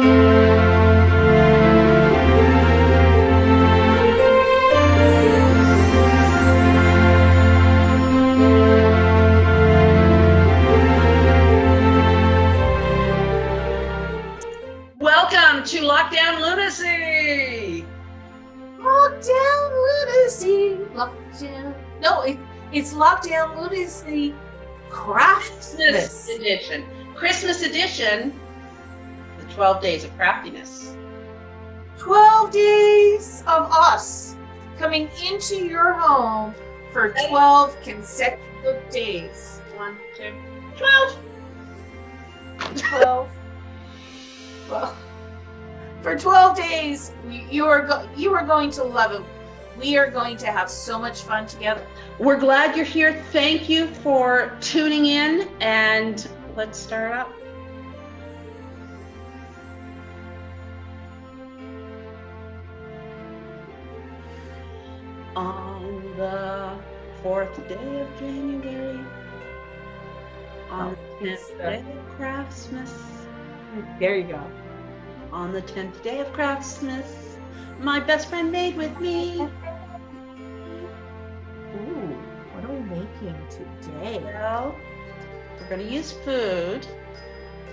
Welcome to LockDownLunacy. LockDownLunacy. It's LockDownLunacy Craftsmas edition. Christmas edition. The 12 days of craftiness. 12 days of us coming into your home for 12 consecutive days. 1, 2, 12. 12. Well, for 12 days, you are going to love it. We are going to have so much fun together. We're glad you're here. Thank you for tuning in, and let's start up. On the 4th day of January, on the 10th day of Craftsmas. There you go. On the 10th day of Craftsmas, my best friend made with me. Ooh, what are we making today? Well, we're going to use food,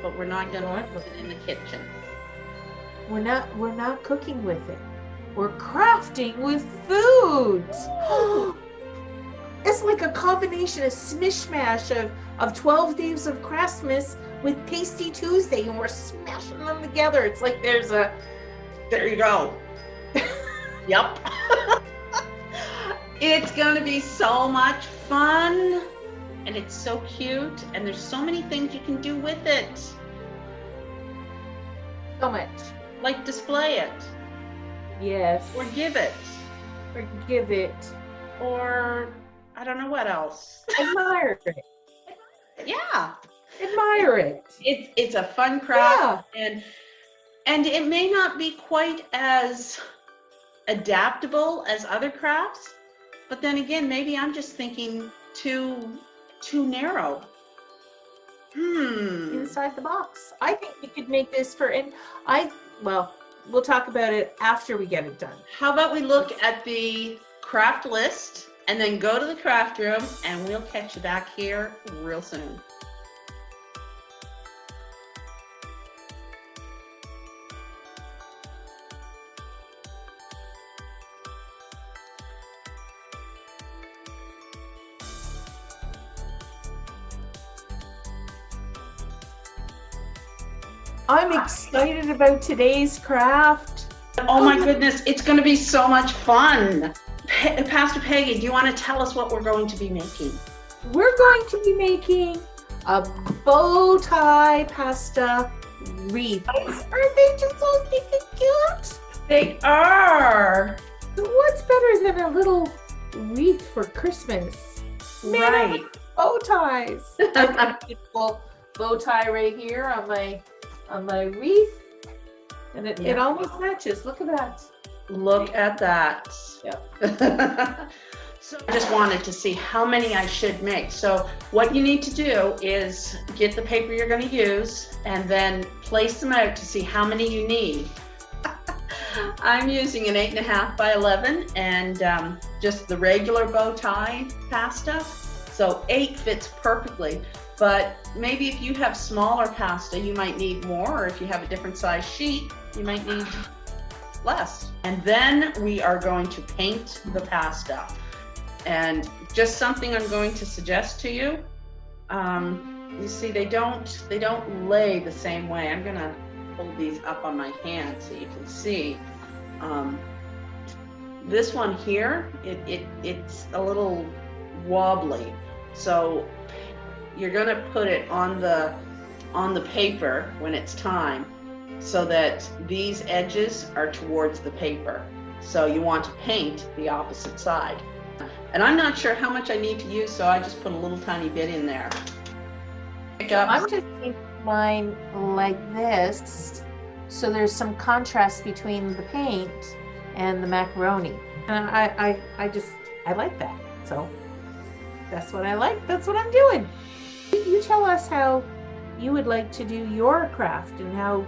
but we're not going to put it in the kitchen. We're not cooking with it. We're crafting with food. It's like a combination, a smishmash of 12 days of Christmas with Tasty Tuesday, and we're smashing them together. It's like there you go. Yep. It's going to be so much fun, and it's so cute, and there's so many things you can do with it. So much. Like display it. Yes. Or give it. Or give it. Or I don't know what else. Admire it. Yeah. Admire it. It's a fun craft, and it may not be quite as adaptable as other crafts, but then again, maybe I'm just thinking too narrow. Inside the box. I think we could make this we'll talk about it after we get it done. How about we look at the craft list and then go to the craft room, and we'll catch you back here real soon. I'm excited about today's craft. Oh my goodness, it's going to be so much fun. Pastor Peggy, do you want to tell us what we're going to be making? We're going to be making a bow tie pasta wreath. Aren't they just so stinking cute? They are. So what's better than a little wreath for Christmas? Right. Bow ties. I got a beautiful bow tie right here on my wreath, and it almost matches. Look at that. Look at that. Yep. So I just wanted to see how many I should make. So what you need to do is get the paper you're going to use and then place them out to see how many you need. I'm using an 8.5 by 11 and just the regular bow tie pasta. So 8 fits perfectly. But maybe if you have smaller pasta, you might need more, or if you have a different size sheet, you might need less. And then we are going to paint the pasta. And just something I'm going to suggest to you. You see, they don't lay the same way. I'm gonna hold these up on my hand so you can see. This one here, it's a little wobbly. So you're going to put it on the paper when it's time, so that these edges are towards the paper. So you want to paint the opposite side. And I'm not sure how much I need to use, so I just put a little tiny bit in there. I'm just painting mine like this, so there's some contrast between the paint and the macaroni. And I like that. So that's what I like. That's what I'm doing. You tell us how you would like to do your craft and how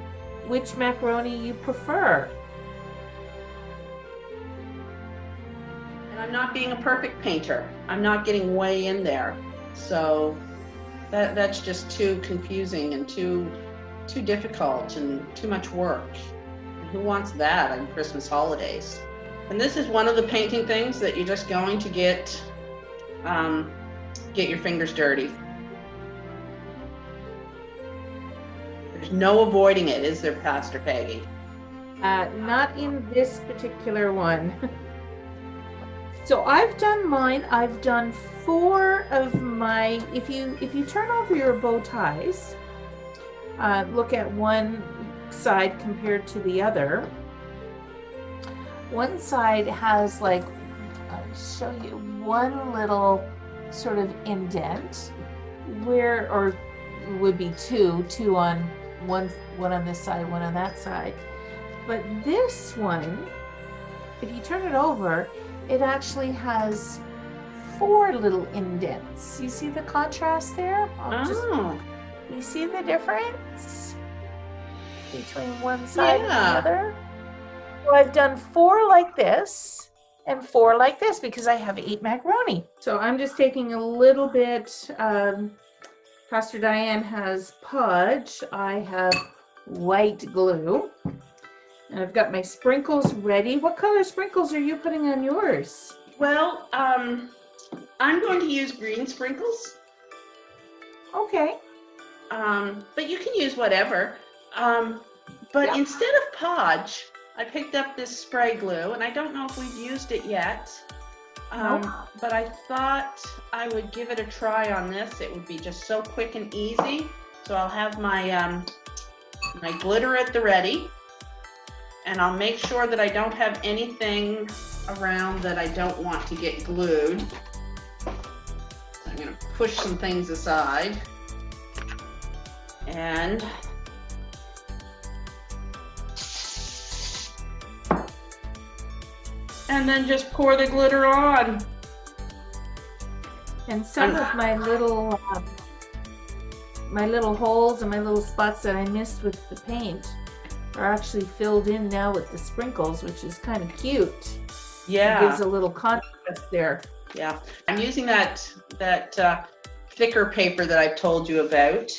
which macaroni you prefer. And I'm not being a perfect painter. I'm not getting way in there. So that's just too confusing and too difficult and too much work. Who wants that on Christmas holidays? And this is one of the painting things that you're just going to get your fingers dirty. There's no avoiding it, is there, Pastor Peggy? Not in this particular one. So I've done mine. I've done 4 of my, if you turn over your bow ties, look at one side compared to the other. One side has, like, I'll show you one little sort of indent where, or would be two on one on this side, one on that side. But this one, if you turn it over, it actually has 4 little indents. You see the contrast there? You see the difference between one side and the other? So I've done 4 like this and 4 like this because I have 8 macaroni. So I'm just taking a little bit, Pastor Diane has Pudge, I have white glue, and I've got my sprinkles ready. What color sprinkles are you putting on yours? Well, I'm going to use green sprinkles. Okay. But you can use whatever. But instead of Podge, I picked up this spray glue, and I don't know if we've used it yet. But I thought I would give it a try on this. It would be just so quick and easy. So I'll have my my glitter at the ready, and I'll make sure that I don't have anything around that I don't want to get glued. So I'm going to push some things aside, and then just pour the glitter on. And some of my little holes and my little spots that I missed with the paint are actually filled in now with the sprinkles, which is kind of cute. Yeah. It gives a little contrast there. Yeah. I'm using that thicker paper that I've told you about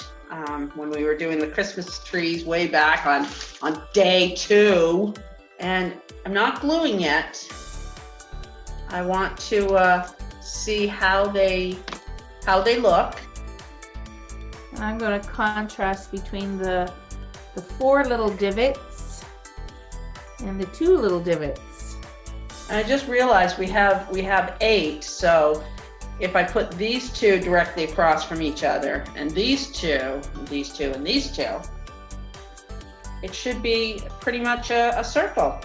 when we were doing the Christmas trees way back on day 2. And I'm not gluing yet. I want to see how they look. And I'm going to contrast between the 4 little divots and the 2 little divots. And I just realized we have 8, so if I put these 2 directly across from each other, and these 2, and these 2, and these 2, it should be pretty much a circle.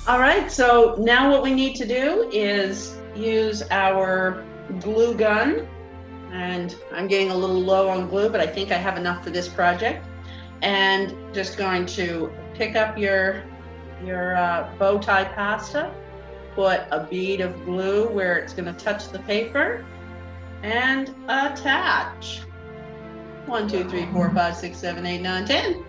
All right, so now what we need to do is use our glue gun, and I'm getting a little low on glue, but I think I have enough for this project. And just going to pick up your bow tie pasta, put a bead of glue where it's going to touch the paper, and attach. 1, 2, 3, 4, 5, 6, 7, 8, 9, 10.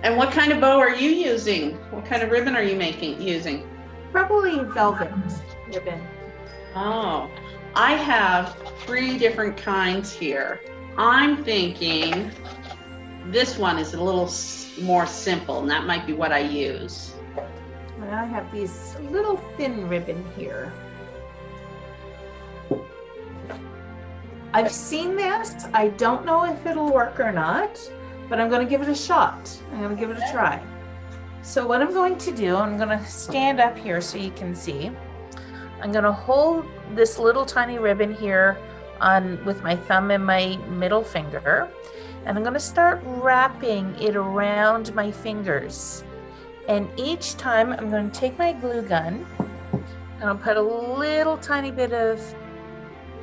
And what kind of bow are you using? What kind of ribbon are you using? Probably velvet ribbon. Oh, I have 3 different kinds here. I'm thinking this one is a little more simple, and that might be what I use. And I have these little thin ribbon here. I've seen this. I don't know if it'll work or not, but I'm going to give it a shot. I'm going to give it a try. So what I'm going to do, I'm going to stand up here so you can see. I'm going to hold this little tiny ribbon here with my thumb and my middle finger, and I'm going to start wrapping it around my fingers. And each time I'm going to take my glue gun and I'll put a little tiny bit of,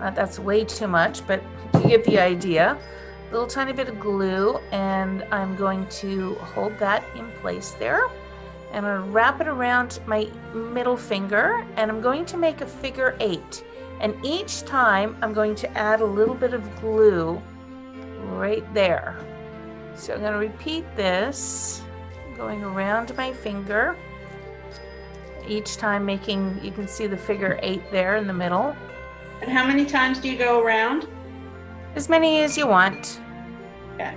that's way too much, but you get the idea. Little tiny bit of glue, and I'm going to hold that in place there, and I'm going to wrap it around my middle finger, and I'm going to make a figure 8. And each time I'm going to add a little bit of glue right there. So I'm going to repeat this, going around my finger. Each time making, you can see the figure 8 there in the middle. And how many times do you go around? As many as you want. Okay.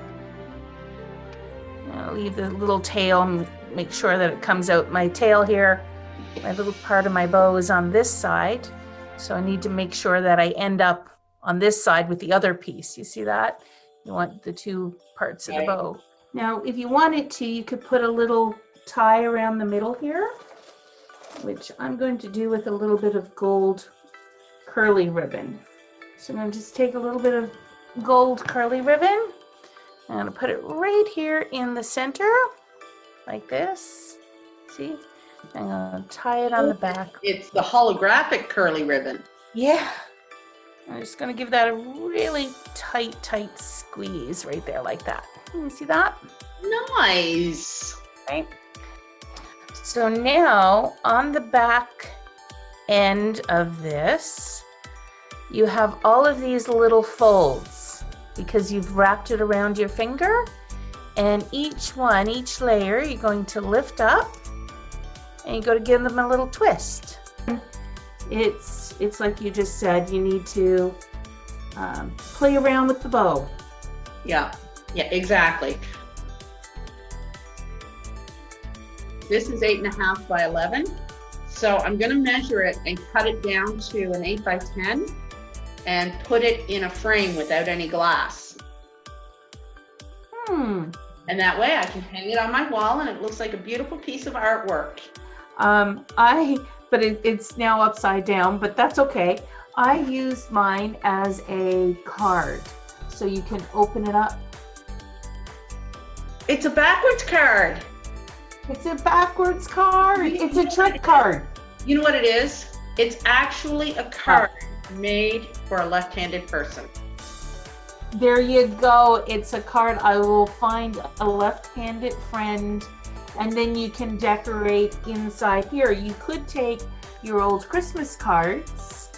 I'll leave the little tail and make sure that it comes out. My tail here, my little part of my bow is on this side. So I need to make sure that I end up on this side with the other piece. You see that? You want the 2 parts of the bow. Now, if you wanted to, you could put a little tie around the middle here, which I'm going to do with a little bit of gold curly ribbon. So I'm going to just take a little bit of gold curly ribbon. I'm going to put it right here in the center, like this. See? I'm going to tie it on the back. It's the holographic curly ribbon. Yeah. I'm just going to give that a really tight squeeze right there, like that. You see that? Nice. Right. So now on the back end of this, you have all of these little folds because you've wrapped it around your finger, and each layer, you're going to lift up and you go to give them a little twist. It's like you just said, you need to play around with the bow. Yeah, exactly. This is 8.5 by 11. So I'm going to measure it and cut it down to an 8 by 10 and put it in a frame without any glass. And that way I can hang it on my wall and it looks like a beautiful piece of artwork. But it's now upside down, but that's okay. I used mine as a card, so you can open it up. It's a backwards card. It's a backwards card. It's a trick card. You know what it is? It's actually a card made for a left-handed person. There you go. It's a card. I will find a left-handed friend, and then you can decorate inside here. You could take your old Christmas cards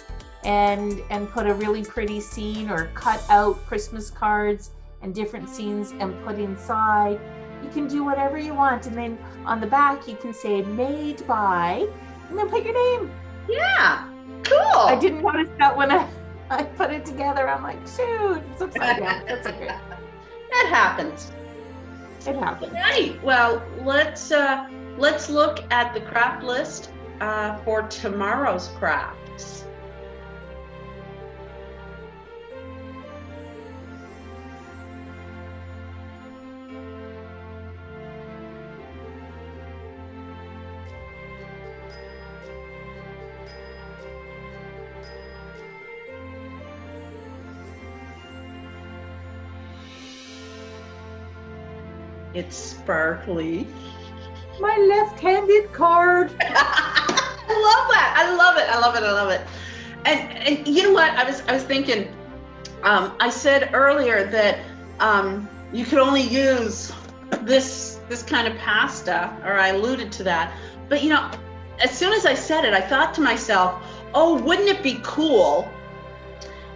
and put a really pretty scene, or cut out Christmas cards and different scenes and put inside. You can do whatever you want, and then on the back you can say made by, and then put your name. Yeah, cool. I didn't notice that when I put it together. I'm like, shoot, it's upside down. That's okay. That happens. It happens. Right. Well, let's look at the craft list for tomorrow's crafts. It's sparkly. My left-handed card. I love that. I love it. I love it. I love it. And you know what? I was thinking. I said earlier that you could only use this kind of pasta, or I alluded to that. But you know, as soon as I said it, I thought to myself, oh, wouldn't it be cool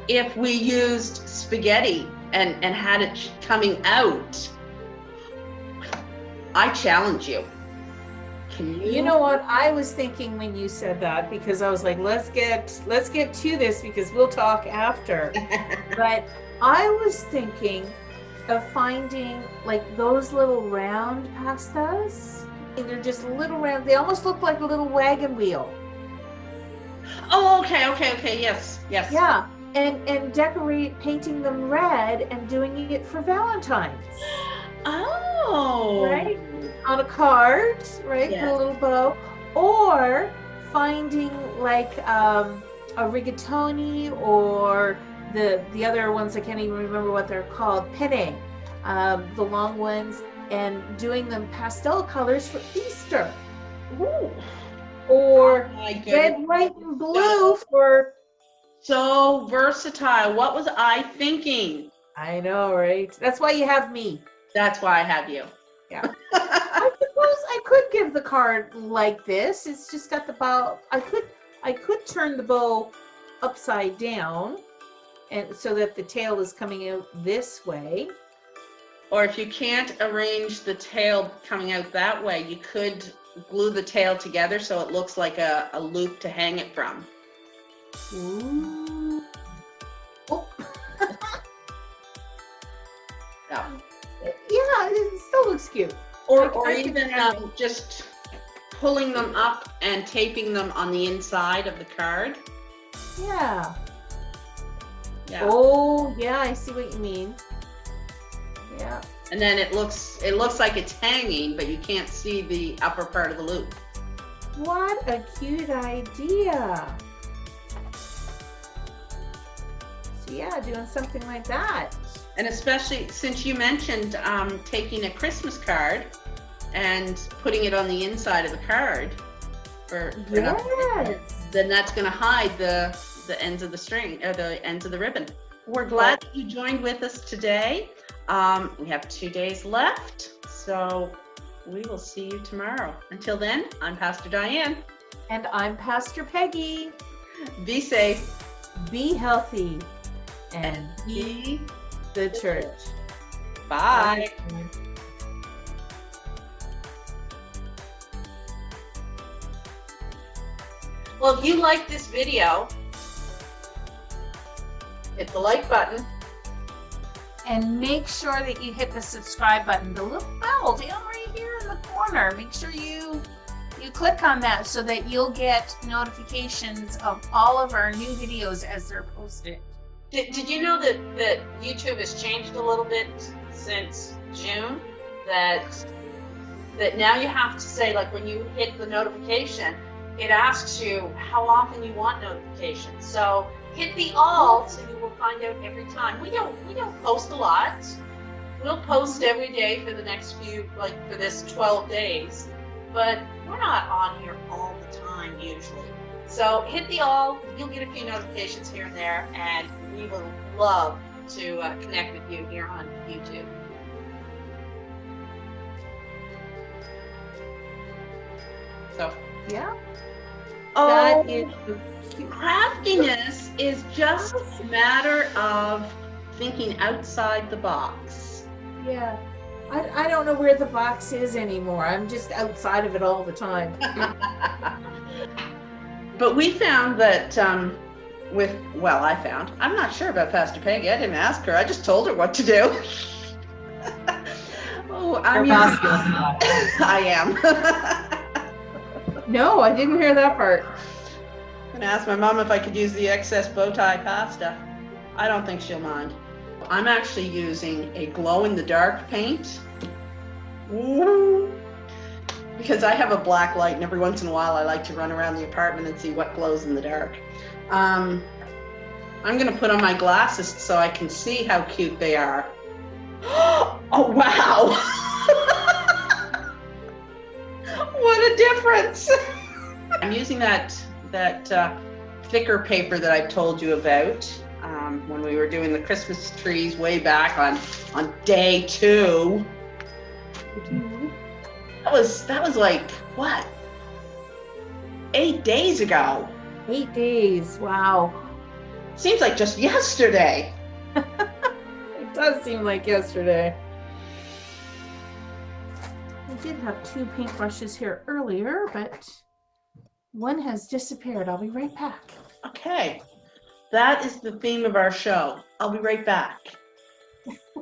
if we used spaghetti and had it coming out? I challenge you. Can you? You know what I was thinking when you said that, because I was like, let's get to this because we'll talk after. But I was thinking of finding like those little round pastas. They're just little round. They almost look like a little wagon wheel. Oh, okay. Yes. Yeah, and decorate, painting them red and doing it for Valentine's. Oh. Right? On a card, right? Yes. Put a little bow. Or finding like a rigatoni, or the other ones, I can't even remember what they're called, penne, the long ones, and doing them pastel colors for Easter. Ooh. Or My red, white, and blue for... So versatile. What was I thinking? I know, right? That's why you have me. That's why I have you. Yeah. I suppose I could give the card like this. It's just got the bow. I could turn the bow upside down, and so that the tail is coming out this way. Or if you can't arrange the tail coming out that way, you could glue the tail together so it looks like a loop to hang it from. Ooh. Oh. Yeah. Yeah, it still looks cute. Or even just pulling them up and taping them on the inside of the card. Yeah. Yeah. Oh, yeah, I see what you mean. Yeah. And then it looks like it's hanging, but you can't see the upper part of the loop. What a cute idea. So yeah, doing something like that. And especially since you mentioned taking a Christmas card and putting it on the inside of the card for Yes. then that's going to hide the ends of the string or the ends of the ribbon. We're glad that you joined with us today. We have 2 days left, so we will see you tomorrow. Until then, I'm Pastor Diane. And I'm Pastor Peggy. Be safe. Be healthy. And be the church. Bye. Well, if you like this video, hit the like button. And make sure that you hit the subscribe button, the little bell down right here in the corner. Make sure you click on that so that you'll get notifications of all of our new videos as they're posted. Did you know that YouTube has changed a little bit since June? That now you have to say, like, when you hit the notification, it asks you how often you want notifications. So hit the all so you will find out every time. We don't post a lot. We'll post every day for the next few, like for this 12 days, but we're not on here all the time usually. So hit the all, you'll get a few notifications here and there, and we will love to connect with you here on YouTube. So, Yeah. that is craftiness is just a matter of thinking outside the box. Yeah. I don't know where the box is anymore. I'm just outside of it all the time. But we found that I'm not sure about Pastor Peggy. I didn't ask her. I just told her what to do. I am. No, I didn't hear that part. I'm gonna ask my mom if I could use the excess bow tie pasta. I don't think she'll mind. I'm actually using a glow-in-the-dark paint. Ooh. Because I have a black light, and every once in a while I like to run around the apartment and see what glows in the dark. I'm gonna put on my glasses so I can see how cute they are. Oh wow! What a difference! I'm using that thicker paper that I've told you about when we were doing the Christmas trees way back on day 2. That was like, what? 8 days ago. 8 days. Wow. Seems like just yesterday. It does seem like yesterday. I did have 2 paintbrushes here earlier, but one has disappeared. I'll be right back. Okay. That is the theme of our show. I'll be right back.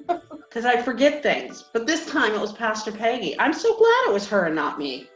Because I forget things. But this time it was Pastor Peggy. I'm so glad it was her and not me.